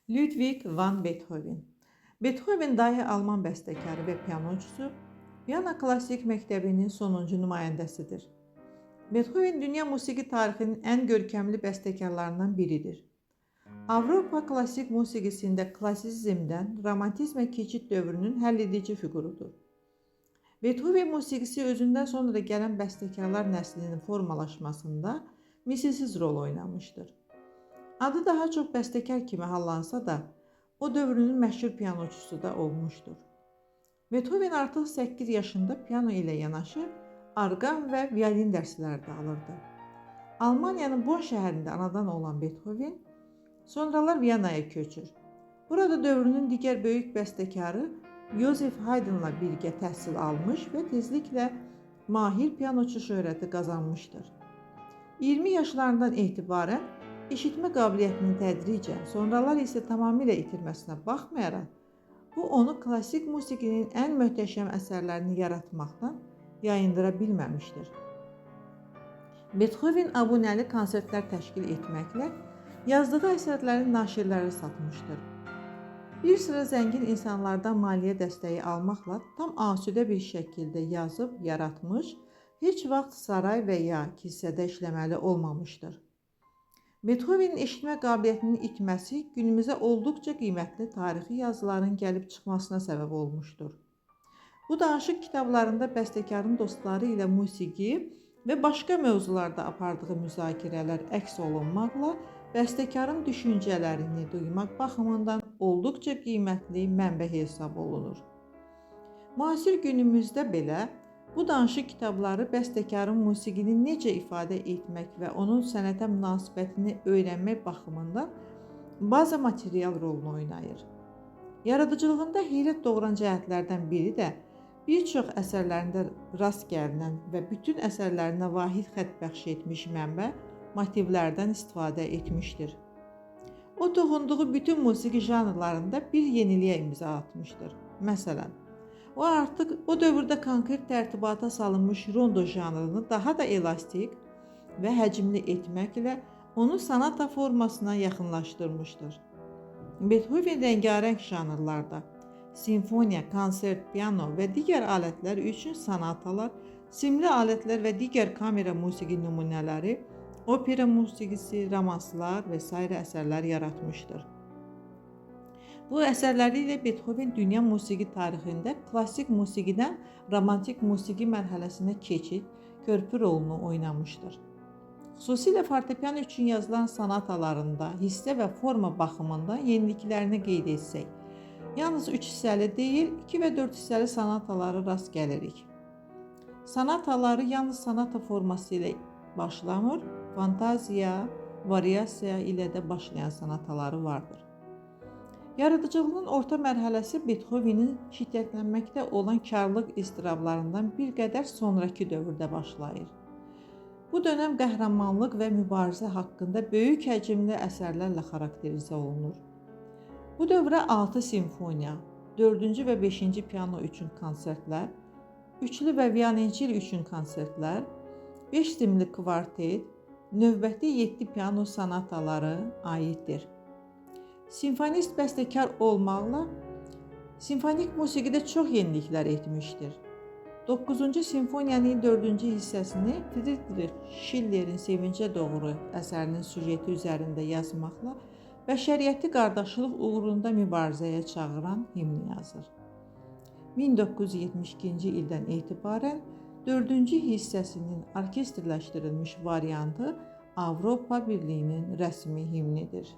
Ludwig van Beethoven. Beethoven dahi Alman bəstəkarı və pianoçusu, Viyana klassik məktəbinin sonuncu nümayəndəsidir. Beethoven dünya musiqi tarixinin ən görkəmli bəstəkarlarından biridir. Avropa klassik musiqisində klassizmdən romantizmə keçid dövrünün həlledici figurudur. Beethoven musiqisi özündən sonra gələn bəstəkarlar nəslinin formalaşmasında misilsiz rol oynamışdır. Adı daha çox bəstəkar kimi hallansa da, o dövrünün məşhur pianoçusu da olmuşdur. Beethoven artıq 8 yaşında piano ilə yanaşı, arqan və violin dərsləri də alırdı. Almaniyanın Bonn şəhərində anadan olan Beethoven, sonralar Viyanaya köçür. Burada dövrünün digər böyük bəstəkarı Joseph Haydnla birgə təhsil almış və tezliklə mahir pianoçu şöhrəti qazanmışdır. 20 yaşlarından etibarən eşitmə qabiliyyətini tədricən, sonralar isə tamamilə itirməsinə baxmayaraq, bu onu klassik musiqinin ən möhtəşəm əsərlərini yaratmaqdan yayındıra bilməmişdir. Beethoven abunəli konsertlər təşkil etməklə yazdığı əsərlərin naşirləri satmışdır. Bir sıra zəngin insanlardan maliyyə dəstəyi almaqla tam asudə bir şəkildə yazıb, yaratmış, heç vaxt saray və ya kilsədə işləməli olmamışdır. Beethovenin eşitmə qabiliyyətinin itməsi günümüzə olduqca qiymətli tarixi yazıların gəlib çıxmasına səbəb olmuşdur. Bu danışıq kitablarında bəstəkarın dostları ilə musiqi və başqa mövzularda apardığı müzakirələr əks olunmaqla bəstəkarın düşüncələrini duymaq baxımından olduqca qiymətli mənbə hesab olunur. Müasir günümüzdə belə bu danışıq kitabları bəstəkarın musiqini necə ifadə etmək və onun sənətə münasibətini öyrənmək baxımından baza material rolunu oynayır. Yaradıcılığında heyrət doğuran cəhətlərdən biri də bir çox əsərlərində rast gəlinən və bütün əsərlərinə vahid xətt bəxş etmiş mənbə motivlərdən istifadə etmişdir. O toxunduğu bütün musiqi janrlarında bir yeniliyə imza atmışdır. Məsələn, o artıq o dövrdə konkret tərtibata salınmış rondo janrını daha da elastik və həcmli etməklə onu sonata formasına yaxınlaşdırmışdır. Beethoven rəngarəng janrlarda simfoniya, konsert, piano və digər alətlər üçün sonatalar, simli alətlər və digər kamera musiqi nümunələri, opera musiqisi, romanslar və s. əsərlər yaratmışdır. Bu əsərləri ilə Beethoven dünya musiqi tarixində klassik musiqidən romantik musiqi mərhələsinə keçid, körpü rolunu oynamışdır. Xüsusilə fortepiano üçün yazılan sonatalarında hissə və forma baxımından yeniliklərini qeyd etsək, yalnız 3 hissəli deyil, 2 və 4 hissəli sonataları rast gəlirik. Sonataları yalnız sonata forması ilə başlamır, fantaziya, variasiya ilə də başlayan sonataları vardır. Yaradıcılığının orta mərhələsi Beethovenin şiddətlənməkdə olan karlıq istirablarından bir qədər sonrakı dövrdə başlayır. Bu dönəm qəhrəmanlıq və mübarizə haqqında böyük həcmli əsərlərlə xarakterizə olunur. Bu dövrə 6 simfoniya, 4-cü və 5-ci piano üçün konsertlər, 3-lü və violonçel üçün konsertlər, 5 simli kvartet, növbəti 7 piano sonataları aiddir. Simfonist bəstəkar olmaqla simfonik musiqidə çox yeniliklər etmişdir. 9-cu simfoniyanın 4-cü hissəsini Friedrich Schillerin Sevincə doğru əsərinin süjeti üzərində yazmaqla bəşəriyyəti qardaşlıq uğrunda mübarizəyə çağıran himni yazır. 1972-ci ildən etibarən 4-cü hissəsinin orkestrləşdirilmiş variantı Avropa Birliyinin rəsmi himnidir.